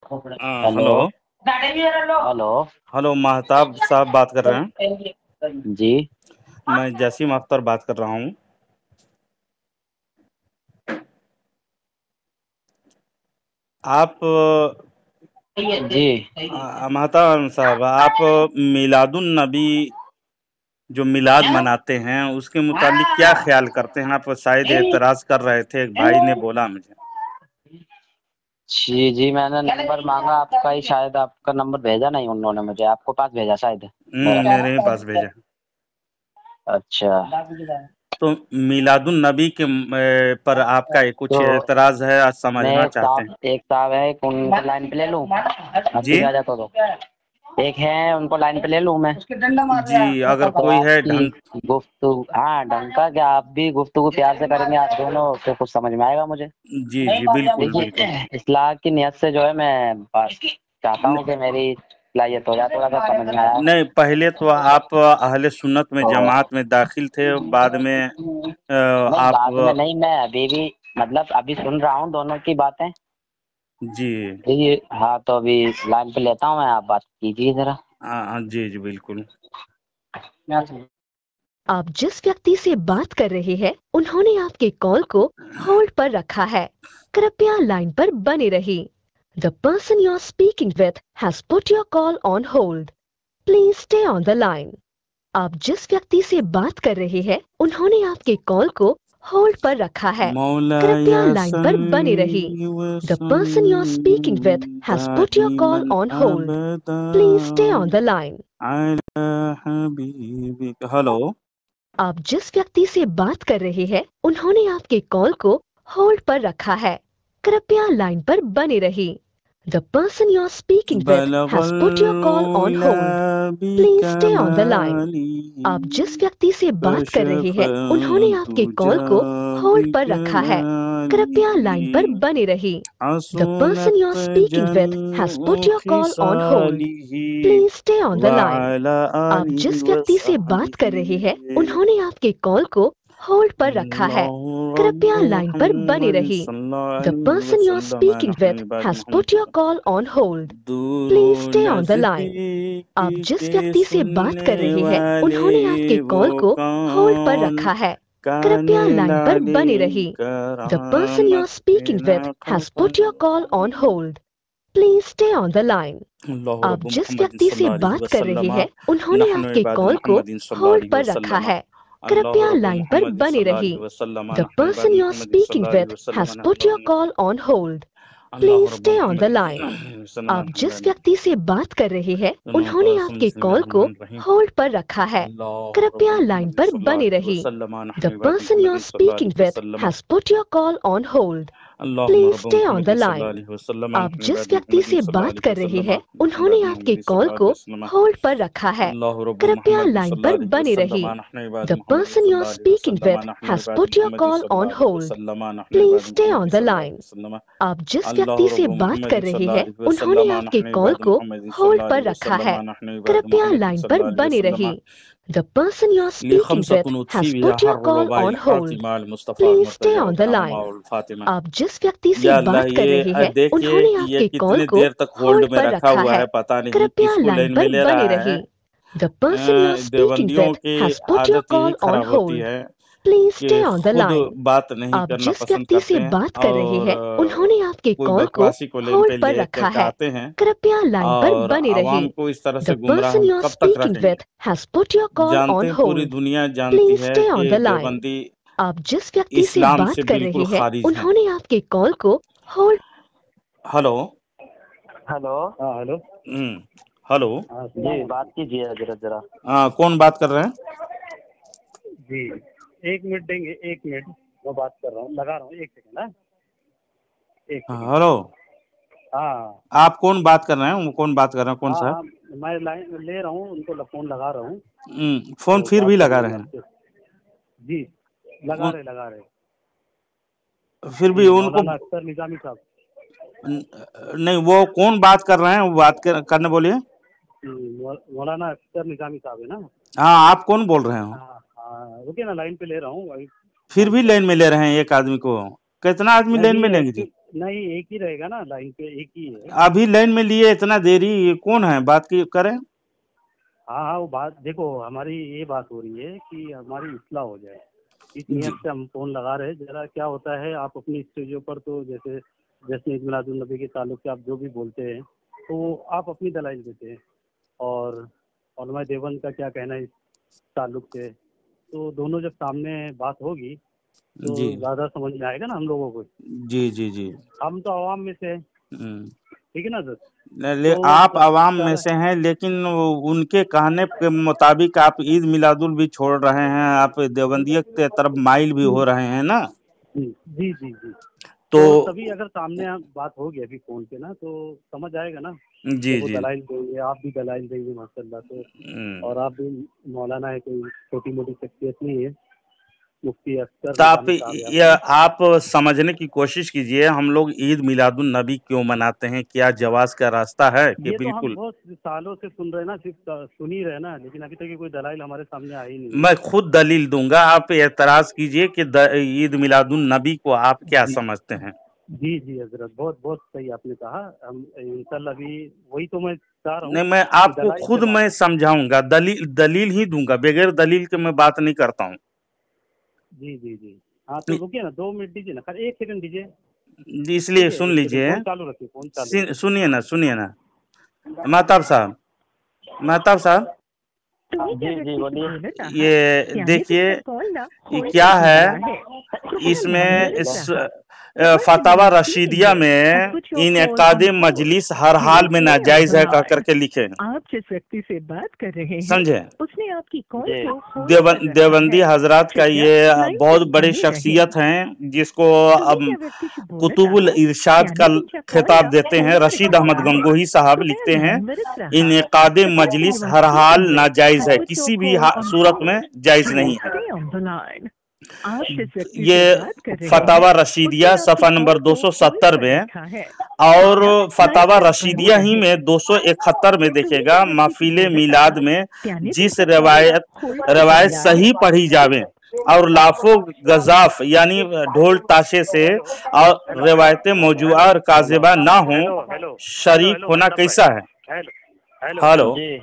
Hello. Hello. Hello. Hello, Mahtab साहब बात कर रहे हैं? जी। मैं जसीम अख्तर बात कर रहा हूँ। आप जी। महताब साहब, आप मिलादुन नबी जो मिलाद मनाते हैं उसके मुतालिक क्या ख्याल करते हैं? आप शायद एतराज कर रहे थे, एक भाई ने बोला मुझे। जी जी, मैंने नंबर मांगा आपका ही, शायद आपका नंबर भेजा नहीं उन्होंने मुझे, आपको पास भेजा शायद मेरा। मेरे ही पास भेजा। अच्छा। तो मिलादुन नबी के पर आपका कुछ तो एतराज है, आज मैं समझना चाहते हैं? एक साहब है, एक उनको लाइन पे ले लूं? जी ठीक आ जाता तो एक है, उनको लाइन पे ले लूं मैं? जी, अगर तो कोई है आपकी ढंग। गुफ्तगू, हाँ ढंग का, क्या आप भी गुफ्तगू प्यार से करेंगे आप दोनों तो कुछ समझ में आएगा मुझे। जी जी, बिल्कुल बिल्कुल। देखिए, इस्लाह की नियत से जो है मैं बात चाहता हूँ कि मेरी इस्लाहियत हो जाए, थोड़ा सा समझ में आया। नहीं, पहले तो आप अहले सुन्नत में तो जमात में दाखिल थे, बाद में नहीं, आप। बाद में नहीं, मैं अभी भी मतलब अभी सुन रहा हूँ दोनों की बातें। जी ये हाँ, तो अभी लाइन पे लेता हूँ मैं, आप बात कीजिए जरा। हाँ जी जी, बिल्कुल। आप जिस व्यक्ति से बात कर रहे हैं उन्होंने आपके कॉल को होल्ड पर रखा है। कृपया लाइन पर बने रहिए। The person you are speaking with has put your call on hold. Please stay on the line. आप जिस व्यक्ति से बात कर रहे हैं उन्होंने आपके कॉल को होल्ड पर रखा है। कृपया लाइन पर बने रहिए। The person you are speaking with has put your call on hold. Please stay on the line. Hello. आप जिस व्यक्ति से बात कर रहे हैं उन्होंने आपके कॉल को होल्ड पर रखा है। कृपया लाइन पर बने रहिए। The person you are speaking with has put your call on hold. Please stay on the line. आप जिस व्यक्ति से बात कर रहे हैं उन्होंने आपके कॉल को होल्ड पर रखा है। कृपया लाइन पर बने रहिए। The person you are speaking with has put your call on hold. Please stay on the line. आप जिस व्यक्ति से बात कर रहे हैं उन्होंने आपके कॉल को होल्ड पर रखा है। कृपया लाइन पर बने रहिए। The person you are speaking with has put your call on hold. Please stay on the line. आप जिस व्यक्ति से बात कर रहे हैं उन्होंने आपके कॉल को होल्ड पर रखा है। कृपया लाइन पर बने रहिए। The person you are speaking with has put your call on hold. Please stay on the line. आप जिस व्यक्ति से बात कर रहे हैं उन्होंने आपके कॉल को होल्ड पर रखा है। कृपया लाइन पर बने रहिए। The person you are speaking with has put your call on hold. Please stay on the line. आप जिस व्यक्ति से बात कर रहे हैं उन्होंने आपके कॉल को होल्ड पर रखा है। कृपया लाइन पर बने रहिए। The person you are speaking with has put your call on hold. Please stay on the line. आप जिस व्यक्ति से बात कर रहे हैं उन्होंने आपके कॉल को होल्ड पर रखा है। कृपया लाइन पर बने रहिए। The person you are speaking with has put your call on hold. Please stay on the line. आप जिस व्यक्ति से बात कर रहे हैं उन्होंने आपके कॉल को होल्ड पर रखा है। कृपया लाइन पर बने रहिए। The person you are speaking with has put your call on hold. Please stay on the line. आप जिस व्यक्ति से या अल्लाह, बात कर रहे ये हैं देखिए उन्होंने कि ये आपके कॉल कितने को देर तक होल्ड होल्ड में पर रखा रखा हुआ है। है, पता नहीं कृपया किसको लाइन लाइन पर में ले बने रहा है। रहिए। The person you are speaking देवबंदियों विथ की हैज पुट योर आदत यही कॉल ऑन खराब होती होल्ड। है प्लीज स्टे कि ऑन द खुद लाइन। बात नहीं आप करना जिस पसंद व्यक्ति से करते हैं बात कर रहे और हैं उन्होंने आपके कोई कॉल को बकवासी को लाइन होल्ड पे पर ले रखा करके है। आते हैं कृपया लाइन पर और बने आवाम रहिए। को इस तरह द से गुमराह पर्सन हम यू आर कब तक स्पीकिंग रखेंगे? With has put your call जानते ऑन हैं, पूरी होल्ड। दुनिया जानती प्लीज है स्टे ऑन कि द लाइन। देवबंदी आप जिस व्यक्ति से इस्लाम बात से कर बिल्कुल रहे हैं खारिज हैं। उन्होंने आपके कॉल को होल्ड। हेलो। हेलो। हाँ हेलो। हेलो। जी, बात कीजिए जरा जरा। कौन बात कर रहे हैं? जी, 1 मिनट देंगे, 1 मिनट, मैं बात कर रहा हूँ, लगा रहा हूँ, 1 सेकंड है, 1 सेकंड। हेलो। हाँ आप कौन बात कर रहे हैं? वो कौन बात कर रहे हैं? कौन हाँ सा है? हाँ, मैं लाइन ले रहा हूँ, उनको फ़ोन लगा रहा हूँ, फोन तो फिर बात भी लगा करेंगे रहे हैं? आपसे। जी, लगा उन- रहे लगा रहे। फिर भी जी, उनको मौलाना अख्तर निज़ामी साहब। नहीं, वो कौन बात कर रहे हैं? वो बात करने बोलिए। मौलाना अख्तर निज़ामी साहब है ना? हाँ, आप कौन बोल रहे हो? हाँ हाँ, रुकिए ना, लाइन पे ले रहा हूँ अभी, फिर फ़ोन भी कर लाइन रहा में हूँ। ले रहे हैं एक आदमी को? कितना आदमी लाइन नहीं, में लेंगे जी? नहीं, एक ही रहेगा ना, लाइन पे एक ही है। अभी लाइन में लिए इतना देरी, ये कौन है बात की करें? हाँ हाँ, वो बात देखो, हमारी ये बात हो रही है कि हमारी इस्लाह हो जाए, इस जी नियत से हम फोन लगा रहे हैं। जरा क्या होता है, आप अपनी स्टेजों पर तो जैसे जश्न ईद मिलादुन नबी के ताल्लुक से आप जो भी बोलते हैं तो आप अपनी दलाइल देते हैं, और उलमा देवबंद का क्या कहना है इस ताल्लुक से, तो दोनों जब सामने बात होगी तो जी ज़्यादा समझ में आएगा ना हम लोगों को। जी जी जी। हम तो आवाम में से हैं, हम्म। ठीक है ना सर? ले तो आप आवाम में सारा से हैं, लेकिन उनके कहने के मुताबिक आप ईद मिलादुल भी छोड़ रहे हैं, आप देवबंदियत के तरफ माइल भी हो रहे हैं ना। जी जी जी जी। तो तो तभी अगर सामने बात होगी अभी फोन पे ना तो समझ आएगा ना, जी जब वो जी। दलाइल देंगे, आप भी दलाइल देंगे माशाल्लाह। तो और आप भी मौलाना है, कोई छोटी मोटी शख्सियत नहीं है, मुफ्ती अख्तर तो आप निजामी साहब है आप समझने की कोशिश कीजिए, हम लोग ईद मिलादुन नबी क्यों मनाते हैं, क्या जवाज का रास्ता है कि ये तो हम बिल्कुल। बहुत सालों से सुन रहे हैं ना, सिर्फ सुन ही रहे ना, लेकिन अभी तक ये कोई दलाइल हमारे सामने आई नहीं है। मैं खुद दलील दूंगा, आप एतराज कीजिए कि ईद मिलादुन नबी को आप क्या जी समझते हैं। जी जी हजरत, बहुत बहुत सही आपने कहा। हम इंशाल्लाह अभी वही तो मैं चाह रहा हूँ नहीं, मैं कि आपको दलाइल से खुद बात मैं हो। समझाऊंगा, दलील ही दूंगा, बगैर दलील के मैं बात नहीं करता हूँ। जी जी जी। हाँ तो रुकिए ना, 2 मिनट दीजिए ना, खाली 1 सेकंड दीजिए। इसलिए ठीक है, सुन 1 सेकंड, लीजिए, फोन चालू रखिए, फोन चालू रखिए। सुनिए ना महताब साहब, महताब साहब, जी जी बोलिए। ये देखिए, ये क्या है, इसमें फतावा रशीदिया में इनेकाद मजलिस हर हाल में नाजायज है कह करके लिखे हैं, आप जिस व्यक्ति से बात कर रहे हैं समझे। उसने आपकी कॉल जी। को hold पर रखा देवबंदी है। हजरात का कृपया ये लाइन बहुत पर बड़ी बने शख्सियत हैं, जिसको रहें। अब तुम्ही ज्या व्यक्तीशी बोलत कुतुबुल आहात इरशाद का त्याने तुमच्या खिताब कॉलला देते हैं, hold पर रशीद ठेवला अहमद आहे। गंगोही साहब कृपया लिखते हैं, लाइनवरच राहा। इनेकाद The person Majlis you her are hall speaking with नाजायज has है, put किसी your भी call on सूरत hold. में जायज Please नहीं है। stay on the line. आप जिस व्यक्ति ये से बात कर रहे फतावा हैं रशीदिया उसने सफा आपकी नंबर कॉल को hold 270 पर में, रखा है। और कृपया फतावा लाइन पर रशीदिया बने ही रहें। में 271 में तुम्ही देखेगा, ज्या व्यक्तीशी महफिल बोलत मिलाद आहात में त्याने जिस तुमच्या कॉलला रवायत hold पर रवायत ठेवला आहे। सही पढ़ी जावे और लाफो गजाफ यानी ढोल ताशे से और रवायतें मौजूआ और काजिबा ना हो, हेलो हेलो शरीक हेलो होना महताब भाई, कैसा है। Hello hello hello. जी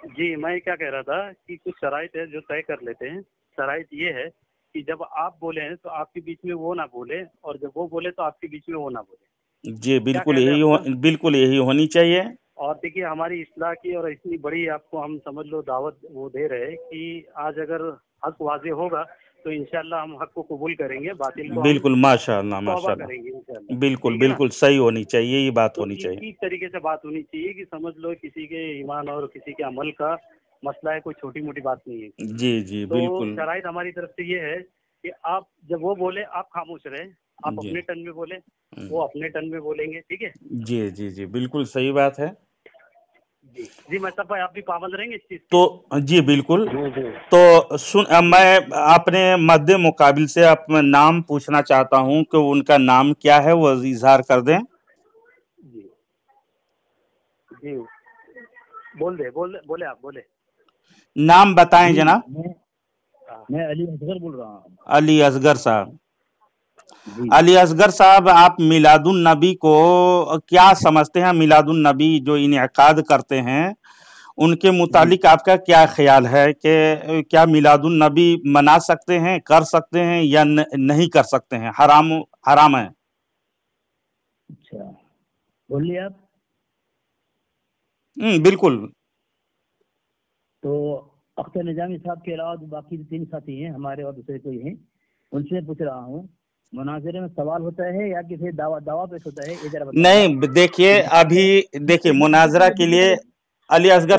जी, मैं क्या कह रहा था कि कुछ शराइत है जो तय कर लेते हैं। शराइत ये है कि जब आप बोले हैं तो आपके बीच में वो ना बोले, और जब वो बोले तो आपके बीच में वो ना बोले। जी क्या कह रहे हैं हम? बिल्कुल यही होनी चाहिए। और देखिए, हमारी इस्लाह की और इतनी बड़ी आपको हम समझ लो दावत वो दे रहे हैं कि आज अगर हक वाजे होगा तो इंशाल्लाह हम हक को कबूल करेंगे, बातिल को हम बिल्कुल, माशाअल्लाह तौबा माशाअल्लाह, करेंगे इंशाल्लाह। बिल्कुल ठीक है ना? बिल्कुल सही होनी चाहिए, ये बात तो होनी चाहिए। इसी तरीके से बात होनी चाहिए कि समझ लो किसी के ईमान और किसी के अमल का मसला है, कोई छोटी मोटी बात नहीं है। जी जी तो बिल्कुल। शराइत हमारी तरफ से ये है कि आप जब वो बोले आप खामोश रहे, आप जी अपने टन में बोले, वो अपने टन में बोलेंगे, ठीक है? जी जी जी बिल्कुल सही बात है। जी जी महताब भाई, आप भी पाबंद रहेंगे इस चीज पे? तो जी बिल्कुल। जी जी तो मैं अपने मद्दे मुकाबिल से अपना नाम पूछना चाहता हूँ कि उनका नाम क्या है, वो इजहार कर दें। जी जी, बोले आप बोले। नाम बताएं जनाब। मैं अली असगर बोल रहा हूँ। अली असगर साहब। जी अली असगर साहब, आप मिलादुन नबी को क्या समझते हैं? मिलादुन नबी जो इनेकाद करते हैं उनके मुतालिक आपका क्या ख्याल है कि क्या मिलादुन नबी मना सकते हैं, कर सकते हैं या नहीं कर सकते हैं, हराम है? अच्छा, बोलिए आप। बिल्कुल। तो अख्तर निजामी साहब के अलावा जो बाकी 3 साथी हैं हमारे और दूसरे कोई हैं, उनसे पूछ रहा हूँ, मुनाज़रे में सवाल होता है या किसी दावा पेश होता है, ये जरा बताइए। नहीं, देखिए अभी देखिए मुनाजरा के लिए अली असगर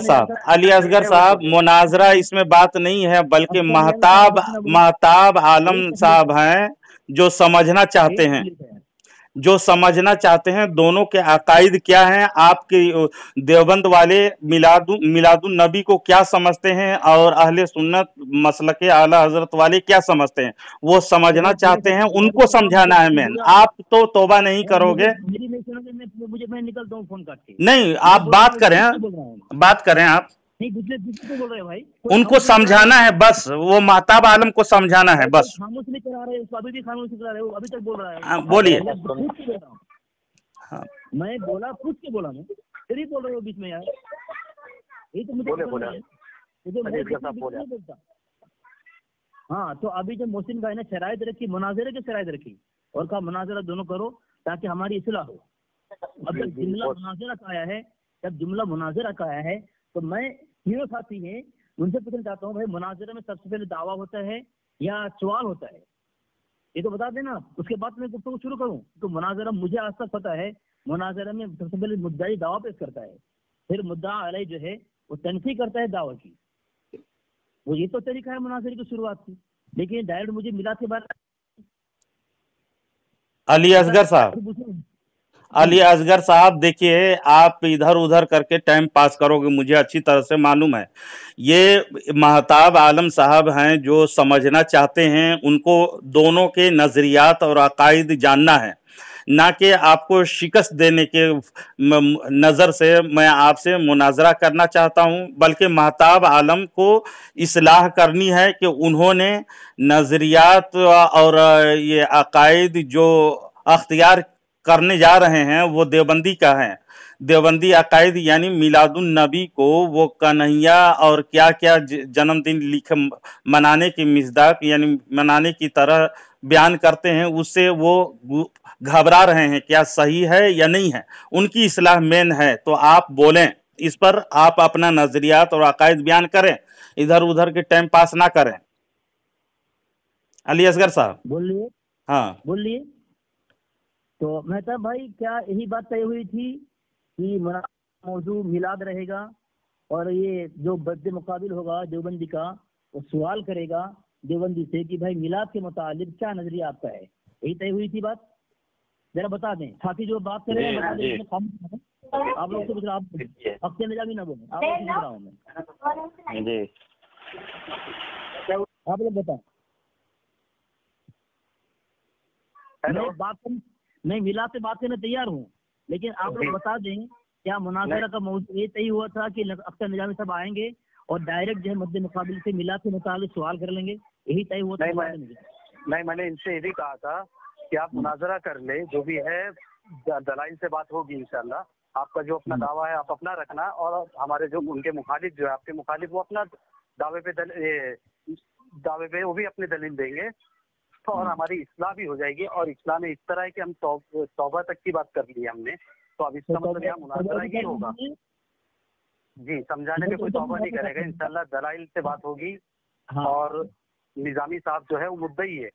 साहब मुनाजरा इसमें बात नहीं है, बल्कि महताब आलम साहब हैं जो समझना चाहते हैं, दोनों के अकायद क्या हैं, आपके देवबंद वाले मिलादुन नबी को क्या समझते हैं और अहले सुन्नत मसलके आला हजरत वाले क्या समझते हैं, वो समझना चाहते हैं, उनको समझाना है मेन। आप तो तौबा नहीं करोगे। मैं निकलता हूँ फोन काट के। नहीं, आप बात करें आप। नहीं दूसरे को बोल रहे हैं भाई, उनको समझाना है बस, वो महताब आलम को समझाना है बस। खामोश नहीं करा रहे, उसको अभी भी खामोश नहीं करा रहे, वो अभी तक बोल रहा है। बोलिए। मैं पूछ के बोल रहा हूँ, हाँ। मैं बोला पूछ के बोला, मैं फिर ही बोल रहे हो बीच में यार, ये तो मुझे बोला बोलता। हाँ तो अभी जब मोहसिन भाई ने शराइत रखी, मुनाजरे की शराइत रखी और कहा मुनाजरा दोनों करो ताकि हमारी इस्लाह हो। अब जब जुमला मुनाजरा का आया है, जब जुमला मुनाजरा का आया है तो मैं तीनों साथी हैं उनसे पूछना चाहता हूँ भाई मुनाजरा में सबसे पहले दावा होता है या सवाल होता है, ये तो बता देना, उसके बाद मैं गुफ्तगू शुरू करूँ। तो मुनाजरा मुझे आज तक पता है, मुनाजरा में सबसे पहले मुद्दाई दावा पेश करता है, फिर मुद्दा अलैह जो है वो तनफी करता है दावा की। वो ये तो तरीका है मुनाजरे की शुरुआत की, लेकिन डायरेक्ट मुझे मिला के बाद अली असगर साहब देखिए, आप इधर उधर करके टाइम पास करोगे, मुझे अच्छी तरह से मालूम है। ये महताब आलम साहब हैं जो समझना चाहते हैं, उनको दोनों के नजरियात और अकायद जानना है, ना कि आपको शिकस्त देने के नज़र से मैं आपसे मुनाजरा करना चाहता हूं, बल्कि महताब आलम को इस्लाह करनी है कि उन्होंने नजरियात और ये अकायद जो अख्तियार करने जा रहे हैं वो देवबंदी का है। देवबंदी अकायद यानी मिलादुन नबी को वो कन्हैया और क्या क्या जन्मदिन लिखे मनाने की मिज़दाक यानी मनाने की तरह बयान करते हैं, उससे वो घबरा रहे हैं, क्या सही है या नहीं है, उनकी इस्लाह मेन है। तो आप बोलें इस पर, आप अपना नजरियात और अकायद बयान करें, इधर उधर के टाइम पास ना करें। अली असगर साहब बोलिए। हाँ बोलिए। तो मेहताब भाई क्या यही बात तय हुई थी कि मौजू मिलाद रहेगा और ये जो बद्दे मुकाबिल होगा देवबंदी का वो सवाल करेगा देवबंदी से कि भाई मिलाद के मुतालिक क्या नजरिया आपका है, यही तय हुई थी बात? जरा बता दें, साथी जो बात कर रहे हैं बता दें, आप लोग तो आप अख्तर निजामी ना बोले, आप लोग सुन रहा हूँ मैं, आप लोग बताएं। मैं मिलाद से बात करने तैयार हूँ, लेकिन आप लोग बता दें क्या मुनाजरा का मौजू ये तय हुआ था कि अख्तर निजामी साहब आएंगे और डायरेक्ट जो है मद्दे मुकाबिल से मिलाद के मुताबिक सवाल कर लेंगे, यही तय हुआ था? नहीं, मैंने इनसे ये भी कहा था कि आप मुनाजरा कर ले, जो भी है दलाइल से बात होगी इंशाल्लाह। आपका जो अपना दावा है आप अपना रखना, और हमारे जो उनके मुखालिफ जो है आपके मुखालिफ वो अपना दावे पे वो भी अपने दलील देंगे, तो और हमारी इस्लाह भी हो जाएगी। और इस्लाह में इस तरह है कि हम तौबा तक की बात कर ली हमने, तो अब इसका मतलब यहाँ मुनाजरा ही होगा जी, समझाने पे कोई तौबा नहीं करेगा इंशाल्लाह, दलाइल से बात होगी। और निजामी साहब जो है वो मुद्दई है,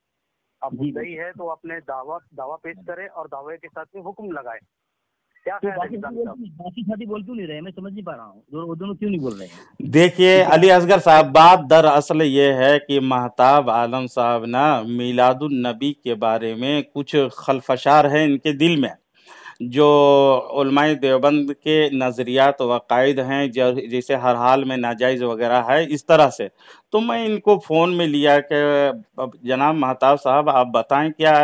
अब मुद्दई है तो अपने दावा पेश करे और दावे के साथ में हुक्म लगाए। क्या बाकी साथी बोल क्यों नहीं रहे, मैं समझ नहीं पा रहा हूँ, दोनों क्यों नहीं बोल रहे हैं? देखिए अली असगर साहब, बात दरअसल ये है कि महताब आलम साहब ना मिलादुन नबी के बारे में कुछ खलफशार है इनके दिल में, जो उलमाए देवबंद के नज़रियात व अकायद हैं, जैसे हर हाल में नाजायज़ वगैरह है, इस तरह से। तो मैं इनको फ़ोन में लिया कि जनाब महताब साहब आप बताएं क्या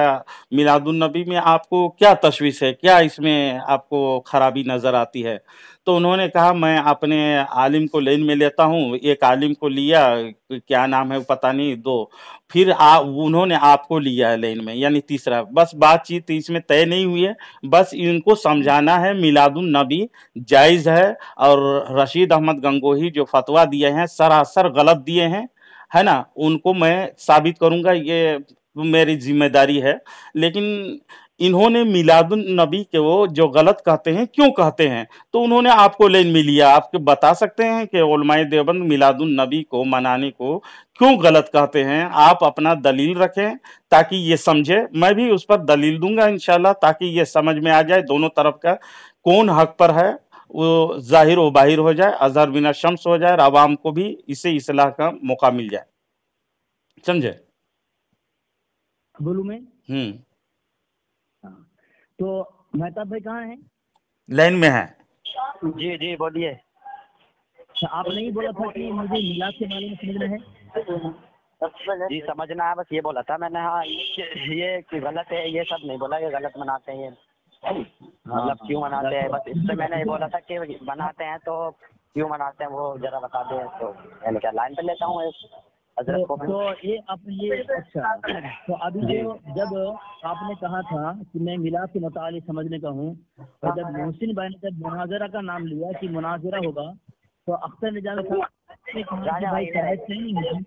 मिलादुन नबी में आपको क्या तशवीश है, क्या इसमें आपको ख़राबी नज़र आती है? तो उन्होंने कहा मैं अपने आलिम को लाइन में लेता हूँ, एक आलिम को लिया, क्या नाम है पता नहीं, 2, फिर उन्होंने आपको लिया है लाइन में, यानी तीसरा। बस बातचीत इसमें तय नहीं हुई है, बस इनको समझाना है मिलादुन नबी जायज़ है, और रशीद अहमद गंगोही जो फतवा दिए हैं सरासर गलत दिए हैं, है ना, उनको मैं साबित करूंगा, ये मेरी जिम्मेदारी है। लेकिन इन्होंने मिलादुन नबी के वो जो गलत कहते हैं क्यों कहते हैं, तो उन्होंने आपको लाइन में लिया। आपको बता सकते हैं कि उलमाए देवबंद मिलादुन नबी को मनाने को क्यों गलत कहते हैं? आप अपना दलील रखें ताकि ये समझे, मैं भी उस पर दलील दूंगा इंशाल्लाह, ताकि ये समझ में आ जाए दोनों तरफ का कौन हक पर है, वो जाहिर व बाहिर हो जाए, अजहर बिना शम्स हो जाए, और आवाम को भी इसे इस्लाह का मौका मिल जाए। समझे? बोलूं मैं? तो मेहताब भाई कहाँ हैं? लाइन में है। जी बोलिए। आप नहीं बोला था कि मुझे मिलाद के बारे में समझना है? जी समझना है, बस ये बोला था मैंने। हाँ ये कि गलत है ये सब नहीं बोला, ये गलत मनाते हैं, मतलब क्यों मनाते हैं, बस इससे मैंने ये बोला था कि बनाते हैं तो क्यों मनाते हैं वो जरा बता दें तो मैंने क्या लाइन पे लेता हूँ हजरत को मैं। तो ये आप ये अच्छा, तो अभी जो जब आपने कहा था कि मैं मिलाद के मुतालिक समझने का हूँ, और जब मोहसिन भाई ने जब मुनाजरा का नाम लिया कि मुनाजरा होगा, तो अख्तर निजामी साहब ने कहा कि भाई शराइत सही नहीं है,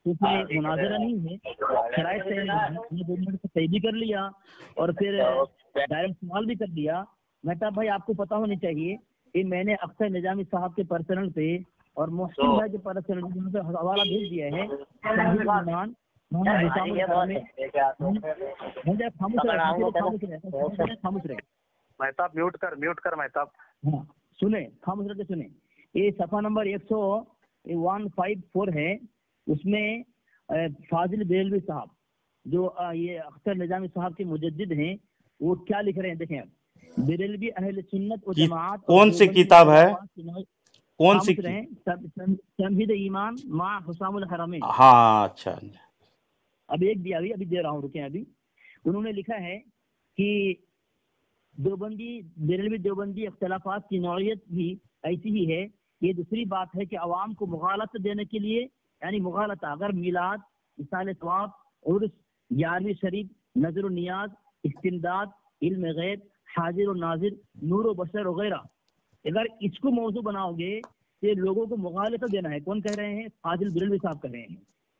क्योंकि मुनाजरा नहीं है, शराइत सही नहीं है। हमने 2 मिनट से सही भी कर लिया और फिर डायरेक्ट सवाल भी कर दिया। मेहताब भाई आपको पता होनी चाहिए कि मैंने अख्तर निजामी साहब के पर्सनल पे और मोहसिन भाई के पर्सनल पे हवाला भेज दिया है। खामोश रहे महताब, म्यूट कर महताब। हाँ सुने, खामोश रह के सुने। ये सफा नंबर 154 है, उसमें फाजिल बेलवी साहब जो ये अख्तर निजामी साहब के मुजद्दिद हैं, वो क्या लिख रहे हैं देखें आप। बेरेलवी अहले सुन्नत व जमात, कौन सी किताब है, कौन सी तमहीद ईमान मा हुसामुल हरमैन। हाँ अच्छा, अब एक दिया अभी दे रहा हूँ, रुके अभी। उन्होंने लिखा है कि देवबंदी बेरेलवी देवबंदी अख्तलाफात की नौइयत भी ऐसी ही है। ये दूसरी बात है कि अवाम को मुगालत देने के लिए, यानी मुगालत अगर मिलाद, मिसाल सवाब, उर्स, 11वीं शरीफ, नजर नियाज, इस्तिमदाद, इल्म गैब, हाजिर और नाजिर, नूर और बशर वगैरह, अगर इसको मौजू बनाओगे तो लोगों को मुगालत देना है। कौन कह रहे हैं? फाजिल बेरेलवी साहब कह रहे हैं,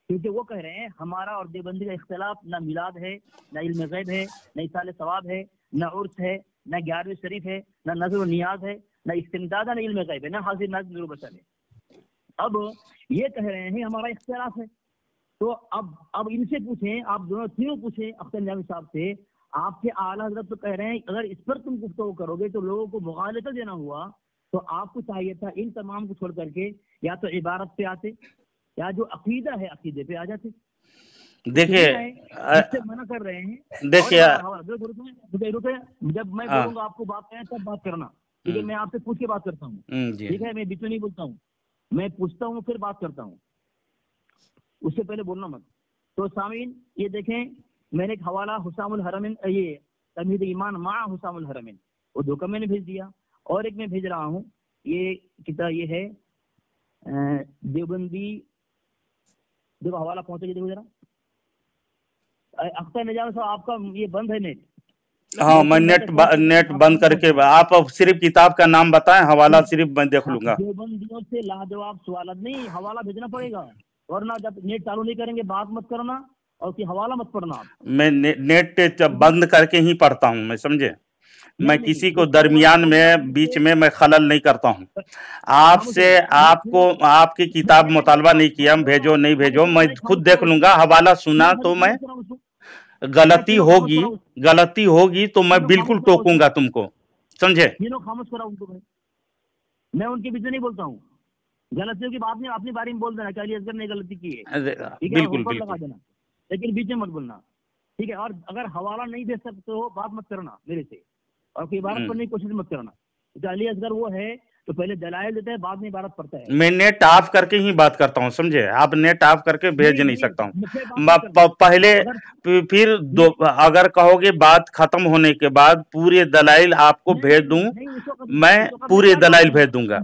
क्योंकि वो कह रहे हैं हमारा और देवबंदी का इख्तलाफ ना मिलाद है, ना इल्म गैब है, ना इसाले सवाब है, ना उर्स है, ना 11वीं शरीफ है, ना नजर नियाज है, ना इस्तिमदाद है, ना इल्म गैब है, ना हाजिर नाजिर, नूर बशर है। अब ये कह रहे हैं हमारा इख्तलाफ है। तो अब इनसे पूछें, आप दोनों तीनों पूछें अख्तर निजामी साहब से, आपके आला हज़रत तो कह रहे हैं अगर इस पर तुम गुफ्तगू करोगे तो लोगों को मुगालता देना हुआ, तो आपको चाहिए था इन तमाम को छोड़ करके या तो इबारत पे आते या जो अकीदा है अकीदे पे आ जाते। देखिए मना कर रहे हैं। देखिए जब मैं बोलूंगा आपको बात करें तब बात करना, ठीक है? मैं आपसे पूछ के बात करता हूँ, ठीक है? मैं बीच में नहीं बोलता हूँ, मैं पूछता हूँ फिर बात करता हूँ, उससे पहले बोलना मत। तो सामीन ये देखें, मैंने एक हवाला हुसामुल हरमैन, ये तमहीद ईमान मा हुसामुल हरमैन, वो धोखा मैंने भेज दिया। और एक मैं भेज रहा हूँ, ये किताब ये है देवबंदी, देखो हवाला पहुंचेगी, देखो जरा। अख्तर निजामी साहब आपका ये बंद है नेट? हाँ मैं नेट बंद करके, आप अब सिर्फ किताब का नाम बताएं, हवाला सिर्फ मैं देख लूंगा। देवबंदियों से लाजवाब सवाल नहीं, हवाला भेजना पड़ेगा, वरना जब नेट चालू नहीं करेंगे बात मत करना और कि हवाला मत पढ़ना। मैं नेट बंद करके ही पढ़ता हूँ, मैं समझे? मैं किसी को दरमियान में बीच में मैं खलल नहीं करता हूँ। आपसे आपको आपकी किताब मुतालबा नहीं किया, भेजो नहीं भेजो, मैं खुद देख लूंगा। हवाला सुना तो मैं गलती होगी तो मैं बिल्कुल टोकूंगा तुमको, समझे? खामोश करा उनको, मैं उनके बीच में नहीं बोलता हूँ। गलतियों की बात नहीं, अपनी बारे में बोल देना कि अली असगर ने गलती की है, बिल्कुल लगा देना, लेकिन बीच में मत बोलना, ठीक है? और अगर हवाला नहीं दे सकते हो बात मत करना मेरे से, और कोई इबारत पढ़ने की कोशिश मत करना, क्योंकि अली असगर वो है तो पहले दलाइल देता है बाद में इबारत पढ़ता है। मैं नेट ऑफ करके ही बात करता हूँ, समझे? आप नेट ऑफ करके भेज नहीं सकता हूँ पहले, फिर दो अगर कहोगे बात खत्म होने के बाद पूरे दलाइल आपको भेज दूं, मैं पूरे दलाइल भेज दूंगा।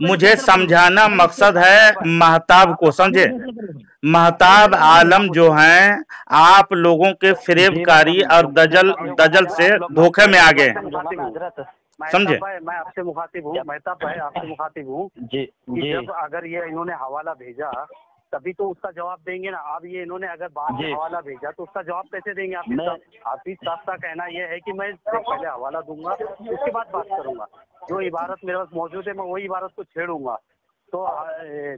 मुझे समझाना मकसद है महताब को, समझे? महताब आलम जो हैं आप लोगों के फरेबकारी और दजल से धोखे में आ गए, समझे? मैं आपसे मुखातिब हूँ, महताब भाई आपसे मुखातिब हूँ जी। जब अगर ये इन्होंने हवाला भेजा तभी तो उसका जवाब देंगे ना। अब ये इन्होंने अगर बाद में हवाला भेजा तो उसका जवाब कैसे देंगे? हाफिज साहब का कहना यह है कि मैं पहले हवाला दूंगा उसके बाद बात करूंगा, जो इबारत मेरे पास मौजूद है मैं वही इबारत को छेड़ूंगा। तो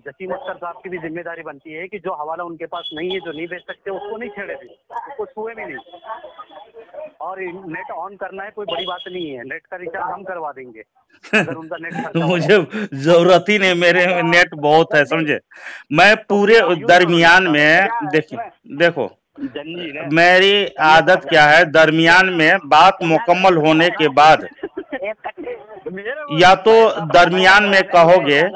जसीम अख्तर साहब की भी जिम्मेदारी बनती है कि जो हवाला उनके पास नहीं है, जो नहीं भेज सकते, उसको नहीं छेड़े थे, उसको छुए भी नहीं। और नेट ऑन करना है कोई बड़ी बात नहीं है, नेट का रिचार्ज हम करवा देंगे अगर उनका नेट मुझे जरूरत ही नहीं, मेरे नेट बहुत है, समझे? मैं पूरे दरमियान में देखो मेरी आदत क्या है, दरमियान में बात मुकम्मल होने के बाद या तो दरमियान में कहोगे,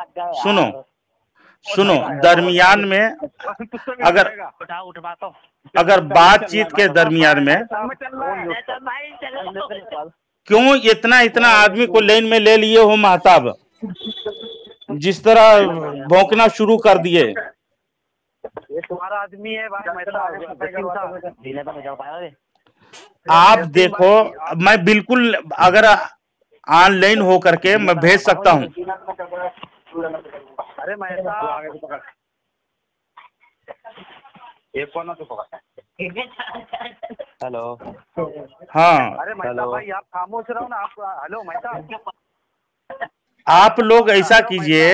सुनो दरमियान में अगर बातचीत के दरमियान में क्यों इतना इतना आदमी को लाइन में ले लिए हो महताब, जिस तरह भौंकना शुरू कर दिए। ये तुम्हारा आदमी है भाई, आप देखो, मैं बिल्कुल अगर ऑनलाइन हो करके मैं भेज सकता हूँ। अरे हेलो, हाँ अरे मेहता भाई आप खामोश रहो ना आप। हेलो मेहता, आप लोग ऐसा कीजिए,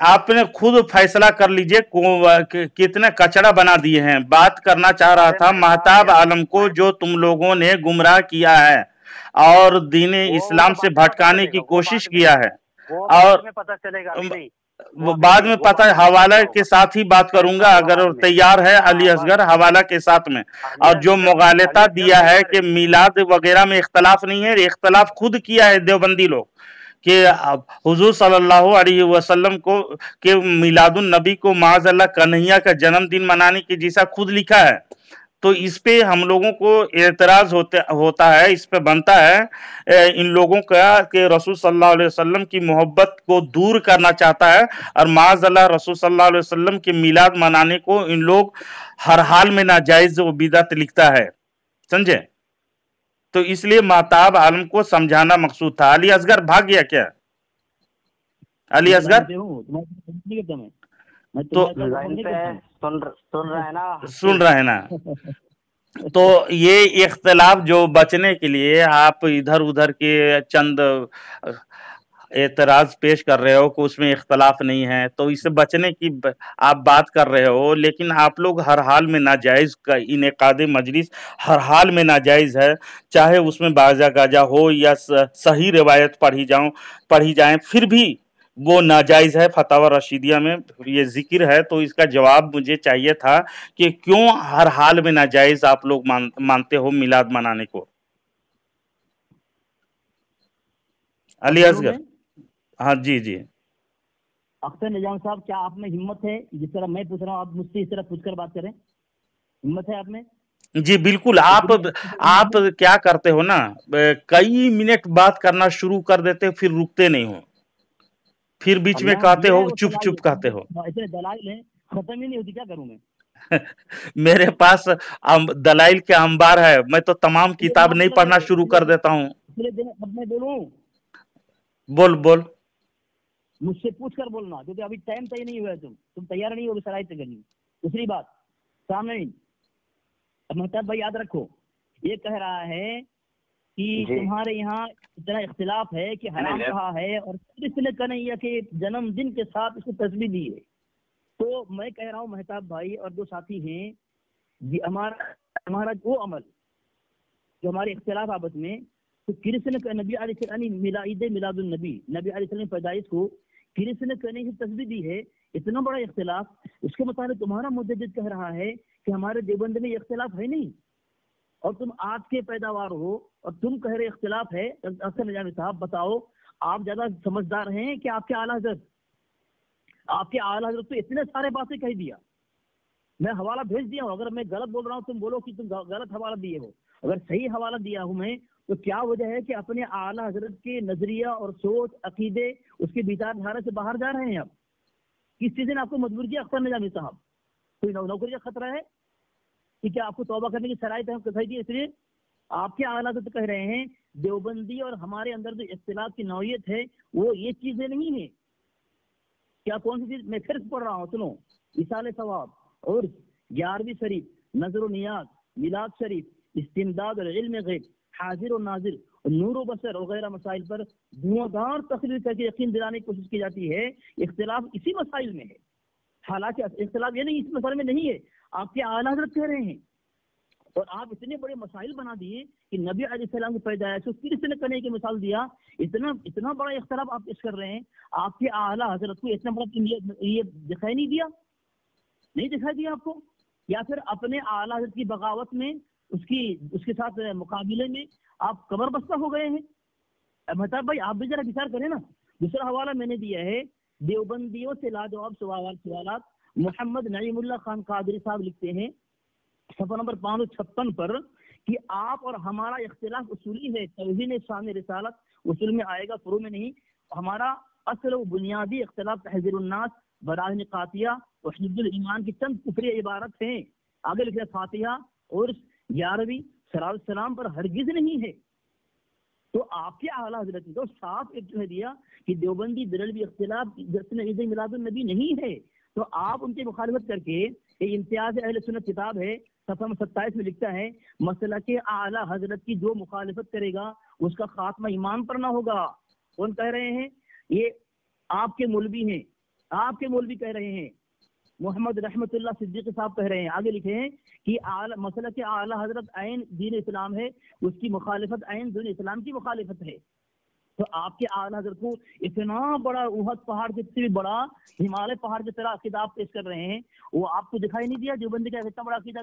आपने खुद फैसला कर लीजिए कितने कचड़ा बना दिए हैं। बात करना चाह रहा था महताब आलम को, जो तुम लोगों ने गुमराह किया है और दीन इस्लाम से भटकाने की कोशिश किया है। और पता चलेगा वो बाद में पता है, हवाला के साथ ही बात करूंगा अगर तैयार है अली असगर, हवाला के साथ में। और जो मुगालता दिया है कि मिलाद वगैरह में इख्तलाफ नहीं है, इख्तलाफ खुद किया है देवबंदी लोग कि हुजूर सल्लल्लाहु अलैहि वसल्लम को के मिलादुन नबी को माज़अल्लाह कन्हैया का जन्मदिन मनाने की जैसा खुद लिखा है। तो इस पे हम लोगों को एतराज होता है, इस पे बनता है इन लोगों का कि रसूल सल्लल्लाहु अलैहि वसल्लम की मोहब्बत को दूर करना चाहता है और माज़अल्लाह रसूल सल्लल्लाहु अलैहि वसल्लम के मिलाद मनाने को इन लोग हर हाल में नाजायज व बिदअत लिखता है, समझे। तो इसलिए महताब आलम को समझाना मकसूद था। अली असगर भाग गया क्या? अली असगर तो सुन रहे हैं ना। तो ये इख्तलाफ जो बचने के लिए आप इधर उधर के चंद एतराज पेश कर रहे हो कि उसमें इख्तलाफ नहीं है, तो इससे बचने की आप बात कर रहे हो। लेकिन आप लोग हर हाल में नाजायज का इनेकाद मजलिस हर हाल में नाजायज है, चाहे उसमें बाजा गाजा हो या सही रिवायत पढ़ी जाए, फिर भी वो नाजायज है। फतावा रशीदिया में ये जिक्र है। तो इसका जवाब मुझे चाहिए था कि क्यों हर हाल में नाजायज आप लोग मानते हो मिलाद मनाने को। अली असगर, हाँ जी जी। अख्तर निजाम साहब, क्या आप में हिम्मत है, जिस तरह मैं पूछ रहा हूँ आप मुझसे इस तरह पूछकर बात करें? हिम्मत है आप में? जी बिल्कुल। आप क्या करते हो ना, कई मिनट बात करना शुरू कर देते, फिर रुकते नहीं हो, फिर बीच में कहते हो चुप चुप कहते हो। इतने दलाइल हैं, खत्म ही नहीं होती, क्या करूं मैं? मेरे पास दलाइल के अंबार है, मैं तो तमाम किताब नहीं पढ़ना शुरू कर देता हूँ। बोल मुझसे पूछ कर बोलना, क्योंकि अभी टाइम तय नहीं हुआ है, तुम तैयार नहीं हो शराइत करनी। दूसरी बात, सामने महताब भाई याद रखो, ये कह रहा है कि तुम्हारे यहाँ इतना इख्तिलाफ है कि हराम कहा है और इसने कन्हैया के जन्मदिन के साथ इसको तस्वीर दी है। तो मैं कह रहा हूँ महताब भाई और दो साथी हैं, हमारा वो अमल जो हमारे इख्तिलाफ आपस में, तो कृष्ण का नबी मिलादुन नबी अलैहि पैदाइश को कृष्ण करने की तस्वीर दी है। इतना बड़ा इख्तिलाफ, उसके मुताबिक तुम्हारा मुजद्दिद कह रहा है कि हमारे देवबंद में इख्तिलाफ है नहीं, और तुम आज के पैदावार हो और तुम कह रहे इख्तिलाफ है। अख्तर निजामी साहब बताओ, आप ज्यादा समझदार हैं कि आपके आला हजरत? आपके आला हजरत तो इतने सारे बातें कह दिया, मैं हवाला भेज दिया हूँ। अगर मैं गलत बोल रहा हूँ तुम बोलो कि तुम गलत हवाला दिए हो, अगर सही हवाला दिया हूँ मैं, तो क्या वजह है कि अपने आला हजरत के नजरिया और सोच अकीदे उसकी विचारधारा से बाहर जा रहे हैं? आप किस चीज ने आपको मजबूर किया अख्तर निजामी साहब? कोई नौकरी का खतरा है कि क्या आपको तौबा करने की शराइत है? इसलिए आपके आला हजरत कह रहे हैं देवबंदी और हमारे अंदर जो इख्तिलाफ की नौयत है वो ये चीजें नहीं है। क्या कौन सी चीज? मैं फिर पढ़ रहा हूँ, सुनो। इसाले सवाब और 11वीं शरीफ, नजर नियाज, मिलाद शरीफ, इस्तिमदाद और इल्म गैब, हाजिर और नाजिर और नूर व बसर वगैरह मसाइल पर धुआंधार तकरीर करके यकीन दिलाने की कोशिश की जाती है। इख्तिलाफ इसी मसाइल में है, हालांकि इख्तिलाफ ये नहीं इस मसाइल में नहीं है, आपके आला हज़रत कह रहे हैं। और आप इतने बड़े मसाइल बना दिए कि नबी अलैहिस्सलाम की पैदाइश को किसने करने की मिसाल दिया। इतना बड़ा इख्तिलाफ आप पेश कर रहे हैं। आपके आला हज़रत को इतना बड़ा ये दिखाई नहीं दिया? नहीं दिखाई दिया आपको? या फिर अपने आला हज़रत की बगावत में उसके साथ मुकाबले में आप कमर बस्ता हो गए हैं? महताब भाई आप भी जरा विचार करें ना। दूसरा हवाला मैंने दिया है, देवबंदियों से लाजवाब सवालात। मोहम्मद नईमुल्लाह खान कादरी साहब लिखते हैं सफा नंबर 556 पर کہ آپ اور ہمارا اختلاف اصولی ہے، توہین شان رسالت اصول میں آئے گا، فروع میں نہیں. ہمارا اصل و بنیادی اختلاف تحذیر الناس، براہین قاطعہ اور حفظ الایمان کی چند کفری عبارت ہیں. آگے لکھے فاتحہ اور 11ویں صلاۃ السلام پر ہرگز نہیں ہے. تو آپ کے اعلیٰ حضرت نے تو صاف ایک جو ہے دیا کہ دیوبندی بریلوی اختلاف جشن عید میلاد النبی نہیں ہے. تو آپ ان کی مخالفت کر کے یہ امتیاز اہل سنت کتاب ہے صفحہ 27 میں لکھتا ہے مسلک اعلیٰ حضرت کی جو مخالفت کرے گا اس کا خاتمہ ایمان پر نہ ہوگا. کون کہہ رہے ہیں؟ یہ آپ کے مولوی ہیں، آپ کے مولوی کہہ رہے ہیں، محمد رحمت اللہ صدیقی صاحب کہہ رہے ہیں. آگے لکھے ہیں کہ مسلک اعلیٰ حضرت عین دین اسلام ہے، اس کی مخالفت عین دین اسلام کی مخالفت ہے. تو آپ کے اعلیٰ حضرت کو اتنا بڑا احد پہاڑ سے بھی بڑا ہمالیہ پہاڑ کی طرح عقیدہ آپ پیش کر رہے ہیں، وہ آپ کو دکھائی نہیں دیا دیوبندی کا اتنا بڑا عقیدہ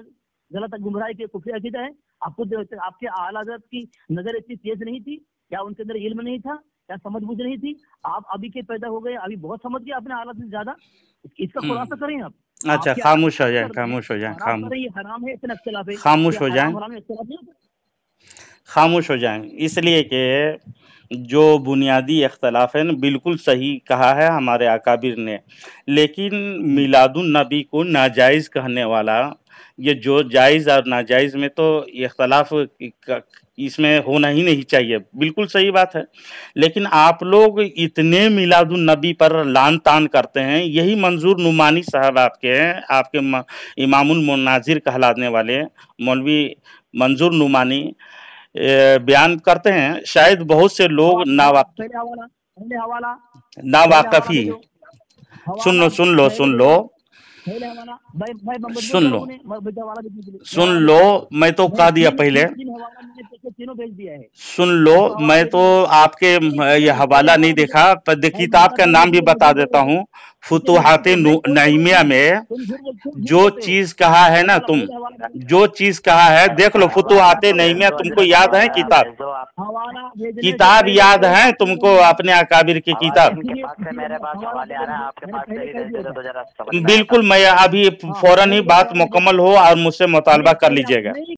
غلط گمراہی کے کفری عقیدہ ہے؟ آپ کو آپ کے اعلیٰ حضرت کی نظر اتنی تیز نہیں تھی کیا؟ ان کے اندر علم نہیں تھا کیا؟ سمجھ بوجھ نہیں تھی؟ آپ ابھی کے پیدا ہو گئے، ابھی بہت سمجھ گئے اپنے اعلیٰ سے زیادہ. اس کا خلاصہ کریں آپ. اچھا خاموش ہو جائیں، خاموش ہو جائیں، حرام ہے اتنا اختلاف ہے، خاموش ہو جائیں، خاموش ہو جائیں. اس لیے کہ جو بنیادی اختلاف ہے نا بالکل صحیح کہا ہے ہمارے اکابر نے، لیکن میلاد النبی کو ناجائز کہنے والا، یہ جو جائز اور ناجائز میں تو اختلاف اس میں ہونا ہی نہیں چاہیے، بالکل صحیح بات ہے. لیکن آپ لوگ اتنے میلاد النبی پر لان تان کرتے ہیں. یہی منظور نعمانی صاحب آپ کے ہیں، آپ کے امام المناظر کہلانے والے مولوی منظور نعمانی بیان کرتے ہیں. شاید بہت سے لوگ ناواقفی سن لو میں تو کہہ دیا پہلے، سن لو میں تو آپ کے یہ حوالہ نہیں دیکھا، کتاب کا نام بھی بتا دیتا ہوں. فتوحات نعیمیہ میں جو چیز کہا ہے نا، تم جو چیز کہا ہے دیکھ لو. فتوحات نعیمیہ تم کو یاد ہے؟ کتاب یاد ہے تم کو اپنے اکابر کی کتاب؟ بالکل، میں ابھی فوراً ہی بات مکمل ہو اور مجھ سے مطالبہ کر لیجئے گا.